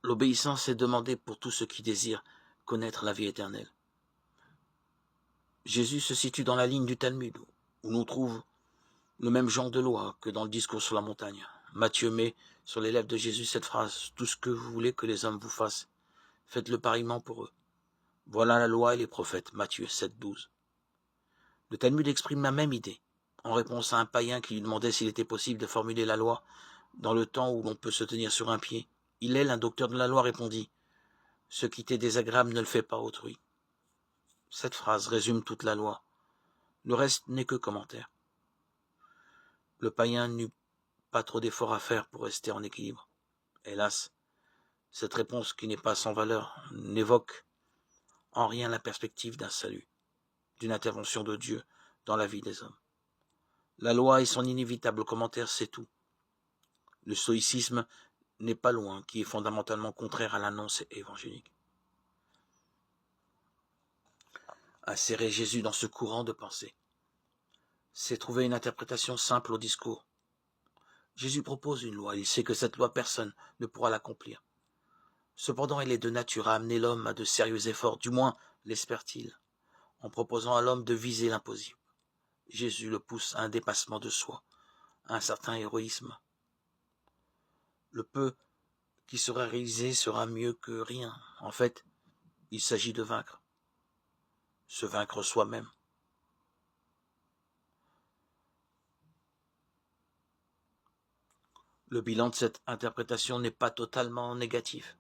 L'obéissance est demandée pour tous ceux qui désirent connaître la vie éternelle. Jésus se situe dans la ligne du Talmud, où l'on trouve le même genre de loi que dans le discours sur la montagne. Matthieu met sur les lèvres de Jésus cette phrase « Tout ce que vous voulez que les hommes vous fassent, faites-le pareillement pour eux. Voilà la loi et les prophètes. » Matthieu 7, 12. Le Talmud exprime la même idée, en réponse à un païen qui lui demandait s'il était possible de formuler la loi dans le temps où l'on peut se tenir sur un pied. Hillel, un docteur de la loi, répondit « Ce qui t'est désagréable ne le fait pas autrui. » Cette phrase résume toute la loi. Le reste n'est que commentaire. Le païen n'eut pas trop d'efforts à faire pour rester en équilibre. Hélas, cette réponse qui n'est pas sans valeur n'évoque en rien la perspective d'un salut, d'une intervention de Dieu dans la vie des hommes. La loi et son inévitable commentaire, c'est tout. Le stoïcisme n'est pas loin, qui est fondamentalement contraire à l'annonce évangélique. Insérer Jésus dans ce courant de pensée, c'est trouver une interprétation simple au discours. Jésus propose une loi, il sait que cette loi personne ne pourra l'accomplir. Cependant, il est de nature à amener l'homme à de sérieux efforts, du moins l'espère-t-il, en proposant à l'homme de viser l'impossible. Jésus le pousse à un dépassement de soi, à un certain héroïsme. Le peu qui sera réalisé sera mieux que rien. En fait, il s'agit de vaincre. Se vaincre soi-même. Le bilan de cette interprétation n'est pas totalement négatif.